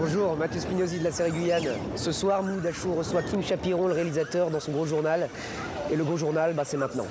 Bonjour, Mathieu Spinozzi de la série Guyane. Ce soir, Moudachou reçoit Kim Chapiron, le réalisateur, dans son gros journal. Et le gros journal, c'est maintenant.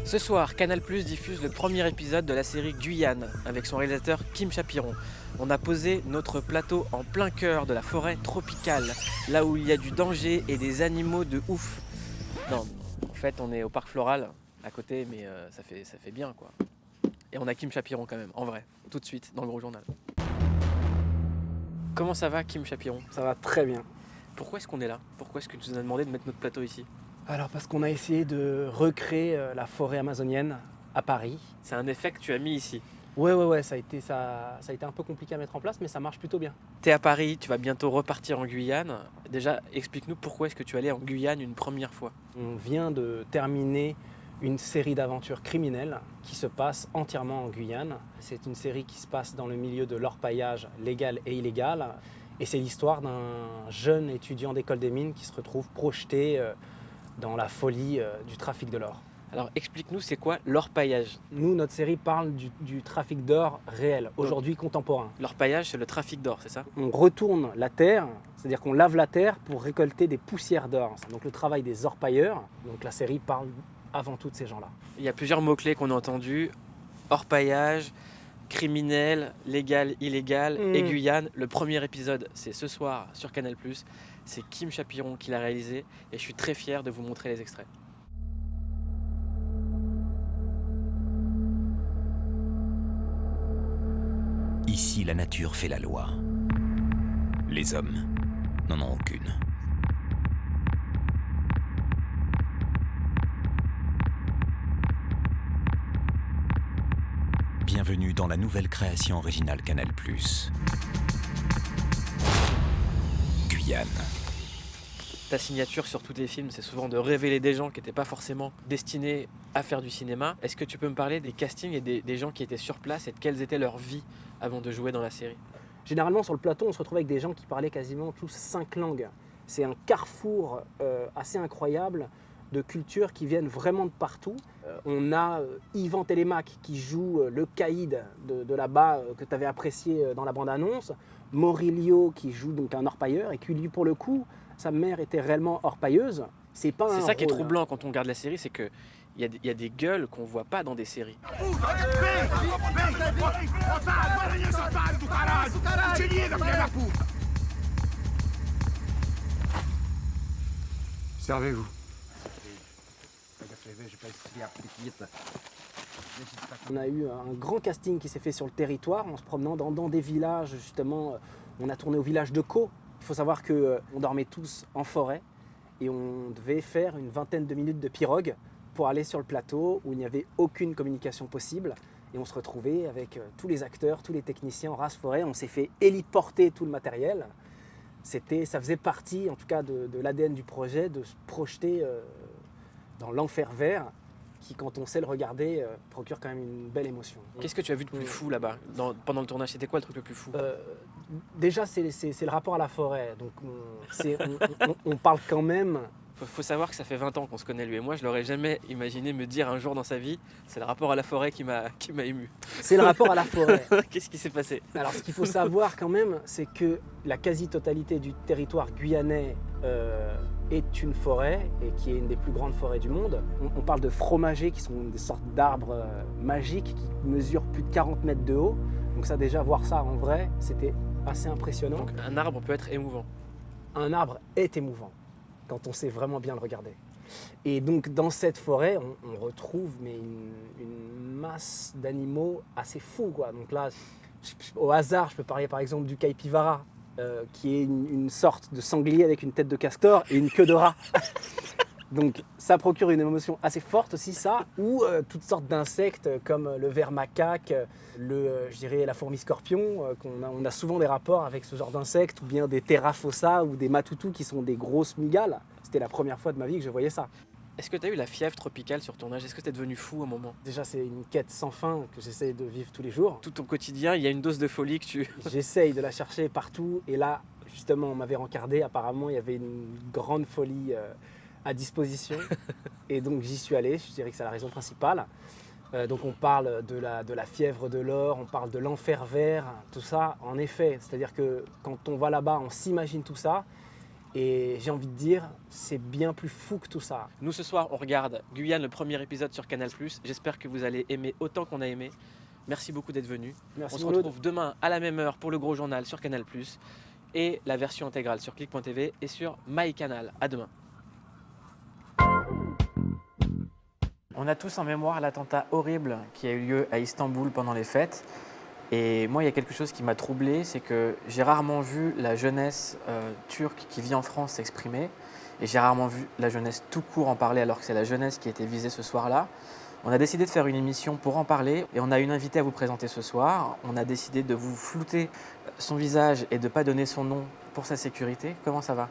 Ce soir, Canal+ diffuse le premier épisode de la série Guyane avec son réalisateur Kim Chapiron. On a posé notre plateau en plein cœur de la forêt tropicale, là où il y a du danger et des animaux de ouf. Non, en fait, on est au parc floral à côté, mais ça fait bien quoi. Et on a Kim Chapiron quand même, en vrai, tout de suite dans le gros journal. Comment ça va, Kim Chapiron? Ça va très bien. Pourquoi est-ce qu'on est là? Pourquoi est-ce que tu nous as demandé de mettre notre plateau ici? Alors parce qu'on a essayé de recréer la forêt amazonienne à Paris. C'est un effet que tu as mis ici. Ouais, ça a été un peu compliqué à mettre en place, mais ça marche plutôt bien. T'es à Paris, tu vas bientôt repartir en Guyane. Déjà, explique-nous pourquoi est-ce que tu es allé en Guyane une première fois? On vient de terminer une série d'aventures criminelles qui se passe entièrement en Guyane. C'est une série qui se passe dans le milieu de l'orpaillage légal et illégal. Et c'est l'histoire d'un jeune étudiant d'école des mines qui se retrouve projeté dans la folie du trafic de l'or. Alors explique-nous, c'est quoi l'orpaillage? Nous, notre série parle du trafic d'or réel, aujourd'hui contemporain. L'orpaillage, c'est le trafic d'or, c'est ça? On retourne la terre, c'est-à-dire qu'on lave la terre pour récolter des poussières d'or. C'est donc le travail des orpailleurs. Donc la série parle avant tout de ces gens-là. Il y a plusieurs mots-clés qu'on a entendus. Orpaillage, criminel, légal, illégal et Guyane. Le premier épisode, c'est ce soir sur Canal+. C'est Kim Chapiron qui l'a réalisé et je suis très fier de vous montrer les extraits. Ici, la nature fait la loi. Les hommes n'en ont aucune. Bienvenue dans la nouvelle création originale Canal+. Guyane. Ta signature sur tous tes films, c'est souvent de révéler des gens qui n'étaient pas forcément destinés à faire du cinéma. Est-ce que tu peux me parler des castings et des gens qui étaient sur place et de quelles étaient leurs vies avant de jouer dans la série? Généralement, sur le plateau, on se retrouve avec des gens qui parlaient quasiment tous 5 langues. C'est un carrefour assez incroyable de cultures qui viennent vraiment de partout. On a Yvan Télémac qui joue le caïd de là-bas que tu avais apprécié dans la bande-annonce. Morilio qui joue donc un orpailleur et qui lui, pour le coup, sa mère était réellement orpailleuse. C'est ça qui est troublant quand on regarde la série, c'est qu'il y a des gueules qu'on voit pas dans des séries. Servez-vous. On a eu un grand casting qui s'est fait sur le territoire en se promenant dans des villages. Justement, on a tourné au village de Caux. Il faut savoir qu'on dormait tous en forêt et on devait faire une vingtaine de minutes de pirogue pour aller sur le plateau où il n'y avait aucune communication possible. Et on se retrouvait avec tous les acteurs, tous les techniciens en race forêt. On s'est fait héliporter tout le matériel. Ça faisait partie, en tout cas, de l'ADN du projet, de se projeter dans l'enfer vert qui, quand on sait le regarder, procure quand même une belle émotion. Qu'est-ce que tu as vu de plus fou là-bas pendant le tournage? C'était quoi le truc le plus fou? Déjà, c'est le rapport à la forêt. Donc, on parle quand même... Faut savoir que ça fait 20 ans qu'on se connaît, lui et moi. Je l'aurais jamais imaginé me dire un jour dans sa vie, c'est le rapport à la forêt qui m'a ému. C'est le rapport à la forêt. Qu'est-ce qui s'est passé? Alors, ce qu'il faut savoir quand même, c'est que la quasi-totalité du territoire guyanais est une forêt, et qui est une des plus grandes forêts du monde. On parle de fromagers, qui sont des sortes d'arbres magiques qui mesurent plus de 40 mètres de haut. Donc ça, déjà, voir ça en vrai, c'était assez impressionnant. Donc un arbre peut être émouvant? Un arbre est émouvant, quand on sait vraiment bien le regarder. Et donc dans cette forêt, on retrouve une masse d'animaux assez fous, quoi. Donc là, au hasard, je peux parler par exemple du capybara, qui est une sorte de sanglier avec une tête de castor et une queue de rat. Donc ça procure une émotion assez forte aussi, ça, ou toutes sortes d'insectes comme le ver macaque, je dirais la fourmi scorpion, on a souvent des rapports avec ce genre d'insectes, ou bien des terrafossa ou des matoutou qui sont des grosses mygales. C'était la première fois de ma vie que je voyais ça. Est-ce que tu as eu la fièvre tropicale sur ton âge? Est-ce que tu es devenu fou à un moment? Déjà, c'est une quête sans fin que j'essaie de vivre tous les jours. Tout ton quotidien, il y a une dose de folie que tu... J'essaye de la chercher partout et là, justement, on m'avait rencardé. Apparemment, il y avait une grande folie à disposition et donc j'y suis allé. Je dirais que c'est la raison principale. Donc on parle de la fièvre de l'or, on parle de l'enfer vert, tout ça, en effet. C'est-à-dire que quand on va là-bas, on s'imagine tout ça. Et j'ai envie de dire, c'est bien plus fou que tout ça. Nous, ce soir, on regarde Guyane, le premier épisode sur Canal+. J'espère que vous allez aimer autant qu'on a aimé. Merci beaucoup d'être venu. Merci On se Mouloud. retrouve demain à la même heure pour le gros journal sur Canal+, et la version intégrale sur click.tv et sur MyCanal. À demain. On a tous en mémoire l'attentat horrible qui a eu lieu à Istanbul pendant les fêtes. Et moi, il y a quelque chose qui m'a troublé, c'est que j'ai rarement vu la jeunesse turque qui vit en France s'exprimer. Et j'ai rarement vu la jeunesse tout court en parler, alors que c'est la jeunesse qui a été visée ce soir-là. On a décidé de faire une émission pour en parler et on a une invitée à vous présenter ce soir. On a décidé de vous flouter son visage et de ne pas donner son nom pour sa sécurité. Comment ça va ?